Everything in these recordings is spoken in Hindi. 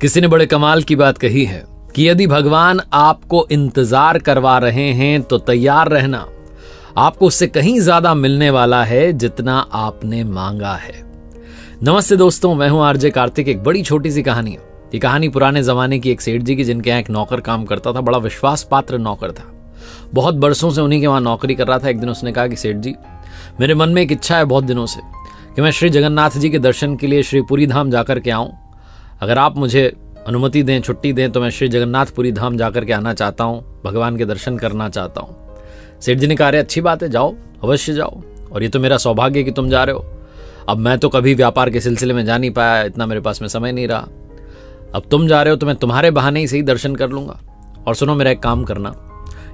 किसी ने बड़े कमाल की बात कही है कि यदि भगवान आपको इंतजार करवा रहे हैं तो तैयार रहना, आपको उससे कहीं ज्यादा मिलने वाला है जितना आपने मांगा है। नमस्ते दोस्तों, मैं हूं आरजे कार्तिक। एक बड़ी छोटी सी कहानी है। ये कहानी पुराने जमाने की एक सेठ जी की, जिनके यहाँ एक नौकर काम करता था। बड़ा विश्वास पात्र नौकर था, बहुत बरसों से उन्हीं के वहां नौकरी कर रहा था। एक दिन उसने कहा कि सेठ जी, मेरे मन में एक इच्छा है बहुत दिनों से कि मैं श्री जगन्नाथ जी के दर्शन के लिए श्री पुरी धाम जाकर के आऊं। अगर आप मुझे अनुमति दें, छुट्टी दें, तो मैं श्री जगन्नाथपुरी धाम जाकर के आना चाहता हूं, भगवान के दर्शन करना चाहता हूं। सेठ जी ने कहा, अरे अच्छी बात है, जाओ, अवश्य जाओ, और ये तो मेरा सौभाग्य कि तुम जा रहे हो। अब मैं तो कभी व्यापार के सिलसिले में जा नहीं पाया, इतना मेरे पास में समय नहीं रहा। अब तुम जा रहे हो तो मैं तुम्हारे बहाने ही सही दर्शन कर लूंगा। और सुनो, मेरा एक काम करना,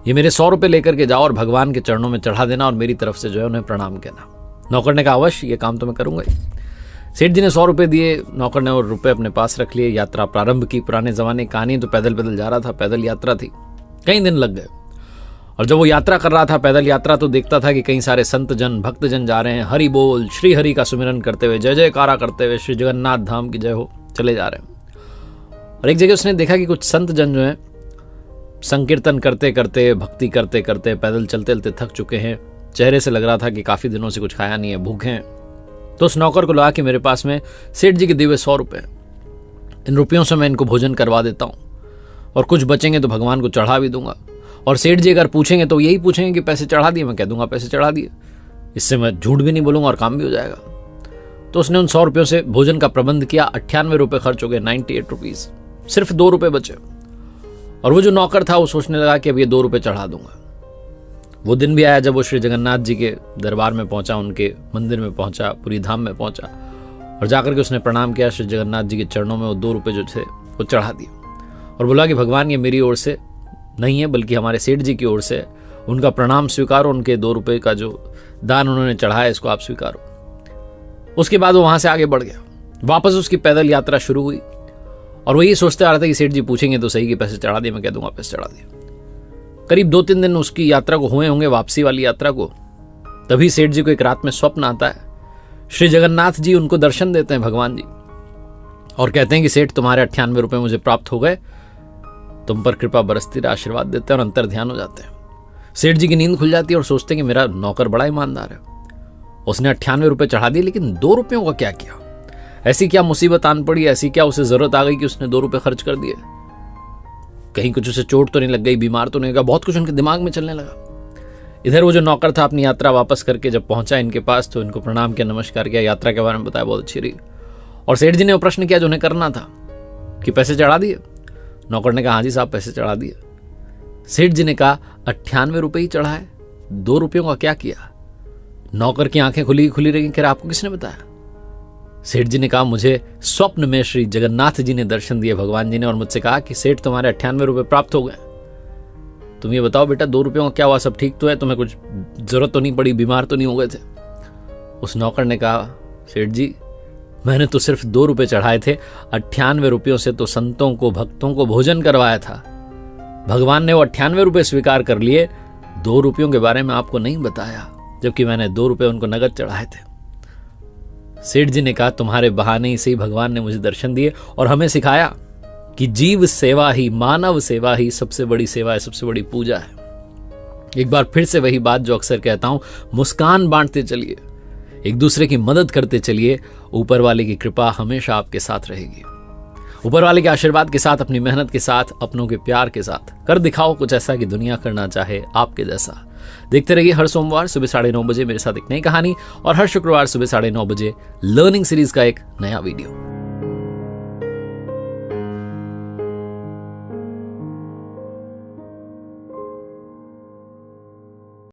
ये मेरे 100 रुपये लेकर के जाओ और भगवान के चरणों में चढ़ा देना और मेरी तरफ से जो है उन्हें प्रणाम कहना। नौकर ने कहा, अवश्य, ये काम तो मैं करूंगा ही। सेठ जी ने 100 रुपये दिए, नौकर ने और रुपए अपने पास रख लिए। यात्रा प्रारंभ की। पुराने जमाने की कहानी, तो पैदल पैदल जा रहा था, पैदल यात्रा थी, कई दिन लग गए। और जब वो यात्रा कर रहा था, पैदल यात्रा, तो देखता था कि कई सारे संत जन, भक्त जन जा रहे हैं, हरि बोल, श्री हरि का सुमिरन करते हुए, जय जयकारा करते हुए, श्री जगन्नाथ धाम की जय हो, चले जा रहे हैं। और एक जगह उसने देखा कि कुछ संत जन जो है संकीर्तन करते करते, भक्ति करते करते, पैदल चलते चलते थक चुके हैं। चेहरे से लग रहा था कि काफी दिनों से कुछ खाया नहीं है, भूखे हैं। तो उस नौकर को लगा कि मेरे पास में सेठ जी के दिए हुए 100 रुपए, इन रुपयों से मैं इनको भोजन करवा देता हूं और कुछ बचेंगे तो भगवान को चढ़ा भी दूंगा। और सेठ जी अगर पूछेंगे तो यही पूछेंगे कि पैसे चढ़ा दिए, मैं कह दूंगा पैसे चढ़ा दिए। इससे मैं झूठ भी नहीं बोलूंगा और काम भी हो जाएगा। तो उसने उन 100 रुपयों से भोजन का प्रबंध किया। 98 रुपए खर्च हो गए, 98 रुपीज, सिर्फ 2 रुपए बचे। और वो जो नौकर था वो सोचने लगा कि अब ये 2 रुपए चढ़ा दूंगा। वो दिन भी आया जब वो श्री जगन्नाथ जी के दरबार में पहुंचा, उनके मंदिर में पहुंचा, पुरी धाम में पहुंचा, और जाकर के उसने प्रणाम किया श्री जगन्नाथ जी के चरणों में। वो 2 रुपए जो थे वो चढ़ा दिए और बोला कि भगवान, ये मेरी ओर से नहीं है बल्कि हमारे सेठ जी की ओर से है, उनका प्रणाम स्वीकारो, उनके 2 रुपए का जो दान उन्होंने चढ़ाया इसको आप स्वीकारो। उसके बाद वो वहां से आगे बढ़ गया। वापस उसकी पैदल यात्रा शुरू हुई और वो ये सोचते आ रहा था कि सेठ जी पूछेंगे तो सही कि पैसे चढ़ा दिए, मैं कह दूंगा पैसे चढ़ा दिए। करीब 2-3 दिन उसकी यात्रा को हुए होंगे, वापसी वाली यात्रा को। तभी सेठ जी को एक रात में स्वप्न आता है। श्री जगन्नाथ जी उनको दर्शन देते हैं, भगवान जी, और कहते हैं कि सेठ, तुम्हारे 98 रुपए मुझे प्राप्त हो गए, तुम पर कृपा बरसती रहे, आशीर्वाद देते हैं और अंतर ध्यान हो जाते हैं। सेठ जी की नींद खुल जाती है और सोचते हैं कि मेरा नौकर बड़ा ईमानदार है, उसने 98 रुपए चढ़ा दिए, लेकिन 2 रुपयों का क्या किया? ऐसी क्या मुसीबत आन पड़ी, ऐसी क्या उसे जरूरत आ गई कि उसने 2 रुपए खर्च कर दिए? कहीं कुछ उसे चोट तो नहीं लग गई, बीमार तो नहीं लगा? बहुत कुछ उनके दिमाग में चलने लगा। इधर वो जो नौकर था अपनी यात्रा वापस करके जब पहुंचा इनके पास, तो इनको प्रणाम किया, नमस्कार किया, यात्रा के बारे में बताया, बहुत अच्छी रही। और सेठ जी ने वो प्रश्न किया जो उन्हें करना था कि पैसे चढ़ा दिए? नौकर ने कहा, हाँ जी साहब, पैसे चढ़ा दिए। सेठ जी ने कहा, 98 रुपए ही चढ़ाए, 2 रुपयों का क्या किया? नौकर की आंखें खुली रही। कह रहा, आपको किसने बताया? सेठ जी ने कहा, मुझे स्वप्न में श्री जगन्नाथ जी ने दर्शन दिए, भगवान जी ने, और मुझसे कहा कि सेठ, तुम्हारे 98 रुपए प्राप्त हो गए। तुम ये बताओ बेटा, 2 रुपयों का क्या हुआ? सब ठीक तो है? तुम्हें कुछ जरूरत तो नहीं पड़ी? बीमार तो नहीं हो गए थे? उस नौकर ने कहा, सेठ जी, मैंने तो सिर्फ 2 रुपए चढ़ाए थे, 98 रुपयों से तो संतों को, भक्तों को भोजन करवाया था। भगवान ने वो 98 रुपए स्वीकार कर लिए, 2 रुपयों के बारे में आपको नहीं बताया, जबकि मैंने 2 रुपए उनको नगद चढ़ाए थे। सेठ जी ने कहा, तुम्हारे बहाने से ही भगवान ने मुझे दर्शन दिए और हमें सिखाया कि जीव सेवा ही, मानव सेवा ही सबसे बड़ी सेवा है, सबसे बड़ी पूजा है। एक बार फिर से वही बात जो अक्सर कहता हूं, मुस्कान बांटते चलिए, एक दूसरे की मदद करते चलिए, ऊपर वाले की कृपा हमेशा आपके साथ रहेगी। ऊपर वाले के आशीर्वाद के साथ, अपनी मेहनत के साथ, अपनों के प्यार के साथ कर दिखाओ कुछ ऐसा कि दुनिया करना चाहे आपके जैसा। देखते रहिए हर सोमवार सुबह 9:30 बजे मेरे साथ एक नई कहानी, और हर शुक्रवार सुबह 9:30 बजे लर्निंग सीरीज का एक नया वीडियो।